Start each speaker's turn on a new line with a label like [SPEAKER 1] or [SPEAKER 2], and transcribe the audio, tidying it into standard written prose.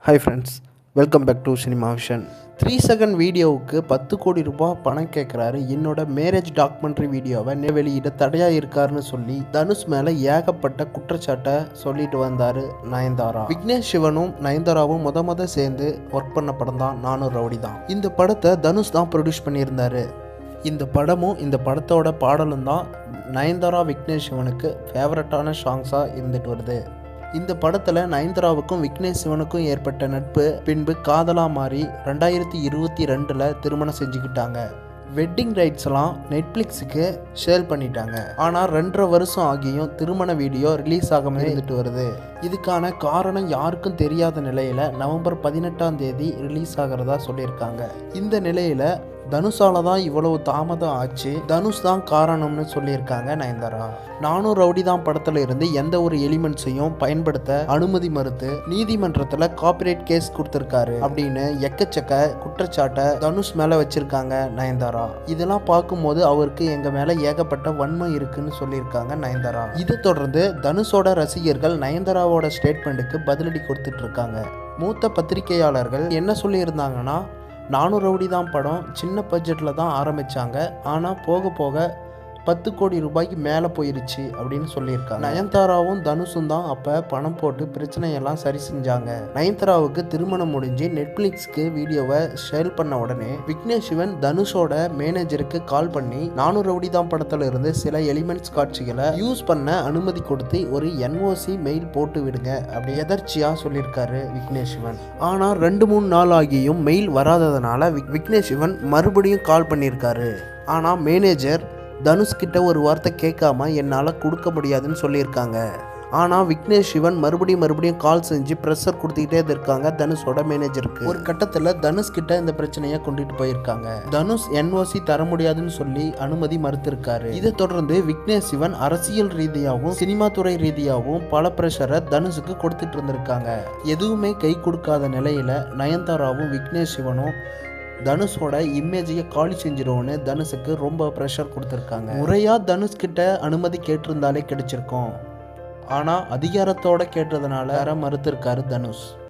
[SPEAKER 1] Hi friends, welcome back to cinema vision. 3 second வீடியோவுக்கு 10 கோடி ரூபாய் பணம் கேட்குறாரு. என்னோட மேரேஜ் டாக்குமெண்ட்ரி வீடியோவை வெளியிட தடையாக இருக்காருன்னு சொல்லி தனுஷ் மேலே ஏகப்பட்ட குற்றச்சாட்டை சொல்லிட்டு வந்தார் நயன்தாரா. விக்னேஷ் சிவனும் நயன்தாராவும் முத சேர்ந்து ஒர்க் பண்ண படம் தான் நானும் ரவுடி தான். இந்த படத்தை தனுஷ் தான் ப்ரொடியூஸ் பண்ணியிருந்தார். இந்த படமும் இந்த படத்தோட பாடலும் தான் நயன்தாரா விக்னேஷ் சிவனுக்கு ஃபேவரட்டான சாங்ஸாக இருந்துட்டு வருது. இந்த படத்தில் நயன்தாராவுக்கும் விக்னேஷ் சிவனுக்கும் ஏற்பட்ட நட்பு பின்பு காதலாக மாறி 2022 திருமணம் செஞ்சுக்கிட்டாங்க. வெட்டிங் ரைட்ஸ்லாம் நெட்ஃப்ளிக்ஸுக்கு ஷேர் பண்ணிட்டாங்க. ஆனால் 2.5 வருஷம் ஆகியும் திருமண வீடியோ ரிலீஸ் ஆகாமல் இருந்துட்டு வருது. இதுக்கான காரணம் யாருக்கும் தெரியாத நிலையில் நவம்பர் 18ஆம் தேதி ரிலீஸ் ஆகிறதா சொல்லியிருக்காங்க. இந்த நிலையில் தனுஷால தான் இவ்வளவு தாமதம் ஆச்சு, தனுஷ் தான் காரணம்னு சொல்லியிருக்காங்க நயன்தாரா. நானும் ரவுடி தான் படத்தில் இருந்து எந்த ஒரு எலிமெண்ட்ஸையும் பயன்படுத்த அனுமதி மறுத்து நீதிமன்றத்தில் காப்பிரைட் கேஸ் கொடுத்துருக்காரு அப்படின்னு எக்கச்சக்க குற்றச்சாட்டை தனுஷ் மேலே வச்சிருக்காங்க நயன்தாரா. இதெல்லாம் பார்க்கும்போது அவருக்கு எங்க மேலே ஏகப்பட்ட வன்மை இருக்குன்னு சொல்லியிருக்காங்க நயன்தாரா. இதை தொடர்ந்து தனுஷோட ரசிகர்கள் நயன்தாராவோட ஸ்டேட்மெண்ட்டுக்கு பதிலடி கொடுத்துட்டு இருக்காங்க. மூத்த பத்திரிகையாளர்கள் என்ன சொல்லியிருந்தாங்கன்னா, நானும் ரவுடி தான் படம் சின்ன பட்ஜெட்டில் தான் ஆரம்பித்தாங்க, ஆனால் போக போக 10 கோடி ரூபாய்க்கு மேலே போயிருச்சு அப்படின்னு சொல்லியிருக்காங்க. நயன்தாராவும் தனுஷும் தான் அப்போ பணம் போட்டு பிரச்சனையெல்லாம் சரி செஞ்சாங்க. நயன்தாராவுக்கு திருமணம் முடிஞ்சு நெட்ஃப்ளிக்ஸ்க்கு வீடியோவை ஷேர் பண்ண உடனே விக்னேஷ் சிவன் தனுஷோட மேனேஜருக்கு கால் பண்ணி நானும் ரவுடி தான் படத்தில் இருந்து சில எலிமெண்ட்ஸ் காட்சிகளை யூஸ் பண்ண அனுமதி கொடுத்து ஒரு NOC மெயில் போட்டு விடுங்க அப்படி எதர்ச்சியாக சொல்லியிருக்காரு விக்னேஷ் சிவன். ஆனால் 2-3 நாள் ஆகியும் மெயில் வராததுனால விக்னேஷ் சிவன் மறுபடியும் கால் பண்ணியிருக்காரு. ஆனால் மேனேஜர் தனுஷ்கிட்ட ஒரு வார்த்தை கேட்காம என்னால் கொடுக்க முடியாதுன்னு சொல்லியிருக்காங்க. ஆனால் விக்னேஷ் சிவன் மறுபடியும் கால் செஞ்சு ப்ரெஷர் கொடுத்துக்கிட்டே இருக்காங்க தனுஷோட மேனேஜருக்கு. ஒரு கட்டத்தில் தனுஷ்கிட்ட இந்த பிரச்சனையை கொண்டுட்டு போயிருக்காங்க. தனுஷ் NOC தர முடியாதுன்னு சொல்லி அனுமதி மறுத்திருக்காரு. இதை தொடர்ந்து விக்னேஷ் சிவன் அரசியல் ரீதியாகவும் சினிமா துறை ரீதியாகவும் பல ப்ரெஷரை தனுஷுக்கு கொடுத்துட்டு இருந்திருக்காங்க. எதுவுமே கை கொடுக்காத நிலையில நயன்தாராவும் விக்னேஷ் சிவனும் தனுஷோட இமேஜையை காலி செஞ்சிருவோன்னு தனுஷுக்கு ரொம்ப ப்ரெஷர் கொடுத்துருக்காங்க. முறையாக தனுஷ்கிட்ட அனுமதி கேட்டிருந்தாலே கிடைச்சிருக்கோம், ஆனால் அதிகாரத்தோட கேட்டதுனால மறுத்திருக்காரு தனுஷ்.